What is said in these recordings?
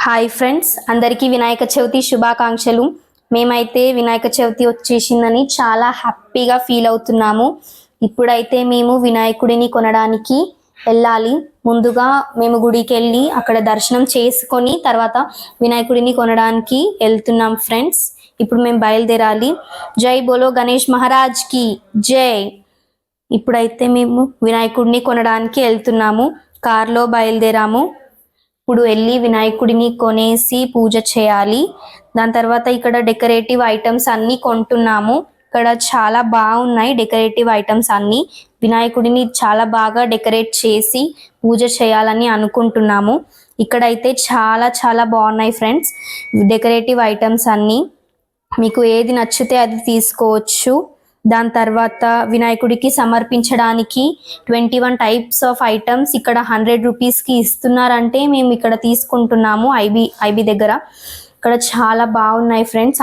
Hi friends, అందరికీ వినాయక చవితి శుభాకాంక్షలు. మేమైతే వినాయక చవితి వచ్చేసిందని చాలా హ్యాపీగా ఫీల్ అవుతున్నాము. ఇప్పుడైతే మేము వినాయకుడిని కొనడానికి వెళ్ళాలి. ముందుగా మేము గుడికి వెళ్ళి అక్కడ దర్శనం చేసుకొని తర్వాత వినాయకుడిని కొనడానికి వెళ్తున్నాం ఫ్రెండ్స్. ఇప్పుడు మేము బయలుదేరాలి. జై బోలో గణేష్ మహారాజ్ కి జై. ఇప్పుడైతే మేము వినాయకుడిని కొనడానికి వెళ్తున్నాము. కార్లో బయలుదేరాము. ఇప్పుడు వెళ్ళి వినాయకుడిని కొనేసి పూజ చేయాలి. దాని తర్వాత ఇక్కడ డెకరేటివ్ ఐటమ్స్ అన్నీ కొంటున్నాము. ఇక్కడ చాలా బాగున్నాయి డెకరేటివ్ ఐటమ్స్ అన్నీ. వినాయకుడిని చాలా బాగా డెకరేట్ చేసి పూజ చేయాలని అనుకుంటున్నాము. ఇక్కడైతే చాలా చాలా బాగున్నాయి ఫ్రెండ్స్ డెకరేటివ్ ఐటమ్స్ అన్నీ. మీకు ఏది నచ్చితే అది తీసుకోవచ్చు. దాని తర్వాత వినాయకుడికి సమర్పించడానికి 21 టైప్స్ ఆఫ్ ఐటమ్స్ ఇక్కడ 100 రూపీస్కి ఇస్తున్నారంటే మేము ఇక్కడ తీసుకుంటున్నాము ఐబీ దగ్గర. ఇక్కడ చాలా బాగున్నాయి ఫ్రెండ్స్,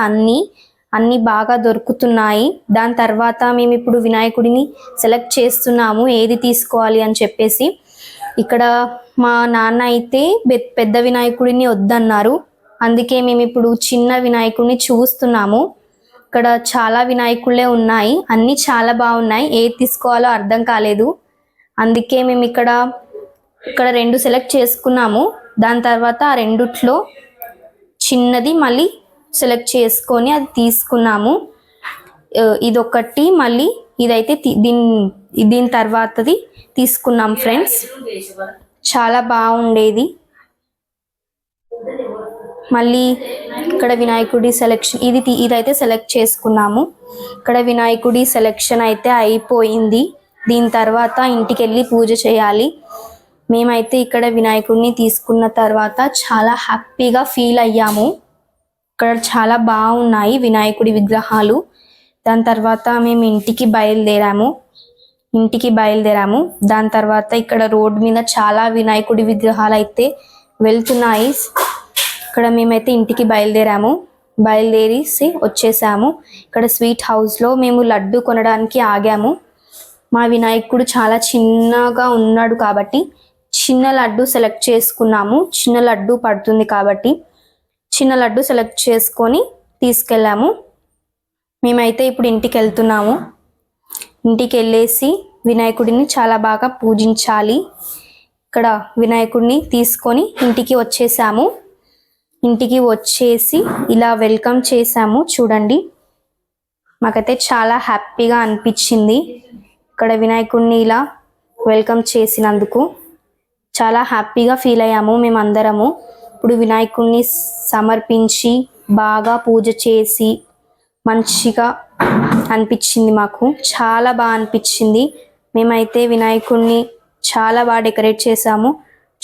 అన్నీ బాగా దొరుకుతున్నాయి. దాని తర్వాత మేము ఇప్పుడు వినాయకుడిని సెలెక్ట్ చేస్తున్నాము ఏది తీసుకోవాలి అని చెప్పేసి. ఇక్కడ మా నాన్న అయితే పెద్ద వినాయకుడిని వద్దన్నారు. అందుకే మేము ఇప్పుడు చిన్న వినాయకుడిని చూస్తున్నాము. ఇక్కడ చాలా వినాయకుళ్ళే ఉన్నాయి, అన్నీ చాలా బాగున్నాయి. ఏది తీసుకోవాలో అర్థం కాలేదు. అందుకే మేము ఇక్కడ 2 సెలెక్ట్ చేసుకున్నాము. దాని తర్వాత ఆ రెండిట్లో చిన్నది మళ్ళీ సెలెక్ట్ చేసుకొని అది తీసుకున్నాము. ఇదొకటి, మళ్ళీ ఇదైతే దీని తర్వాతది తీసుకున్నాం ఫ్రెండ్స్. చాలా బాగుండేది. మళ్ళీ ఇక్కడ వినాయకుడి సెలెక్షన్ ఇదైతే సెలెక్ట్ చేసుకున్నాము. ఇక్కడ వినాయకుడి సెలెక్షన్ అయితే అయిపోయింది. దీని తర్వాత ఇంటికి వెళ్ళి పూజ చేయాలి. మేమైతే ఇక్కడ వినాయకుడిని తీసుకున్న తర్వాత చాలా హ్యాపీగా ఫీల్ అయ్యాము. ఇక్కడ చాలా బాగున్నాయి వినాయకుడి విగ్రహాలు. దాని తర్వాత మేము ఇంటికి బయలుదేరాము. దాని తర్వాత ఇక్కడ రోడ్ మీద చాలా వినాయకుడి విగ్రహాలు అయితే వెళ్తున్నాయి. ఇక్కడ మేమైతే ఇంటికి బయలుదేరేసి వచ్చేసాము. ఇక్కడ స్వీట్ హౌస్లో మేము లడ్డు కొనడానికి ఆగాము. మా వినాయకుడు చాలా చిన్నగా ఉన్నాడు కాబట్టి చిన్న లడ్డు సెలెక్ట్ చేసుకున్నాము. చిన్న లడ్డు పడుతుంది కాబట్టి చిన్న లడ్డు సెలెక్ట్ చేసుకొని తీసుకెళ్ళాము. మేమైతే ఇప్పుడు ఇంటికి వెళ్తున్నాము. ఇంటికి వెళ్ళేసి వినాయకుడిని చాలా బాగా పూజించాలి. ఇక్కడ వినాయకుడిని తీసుకొని ఇంటికి వచ్చేసాము. ఇంటికి వచ్చేసి ఇలా వెల్కమ్ చేసాము. చూడండి, మాకైతే చాలా హ్యాపీగా అనిపించింది. ఇక్కడ వినాయకుడిని ఇలా వెల్కమ్ చేసినందుకు చాలా హ్యాపీగా ఫీల్ అయ్యాము మేమందరము. ఇప్పుడు వినాయకుడిని సమర్పించి బాగా పూజ చేసి మంచిగా అనిపించింది. మాకు చాలా బాగా అనిపించింది. మేమైతే వినాయకుడిని చాలా బాగా డెకరేట్ చేసాము.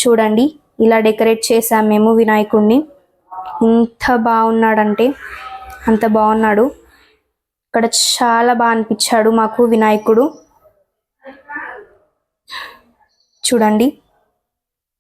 చూడండి, ఇలా డెకరేట్ చేసాము మేము వినాయకుడిని. ఎంత బాగున్నాడంటే అంత బాగున్నాడు. ఇక్కడ చాలా బాగా అనిపించాడు మాకు వినాయకుడు. చూడండి.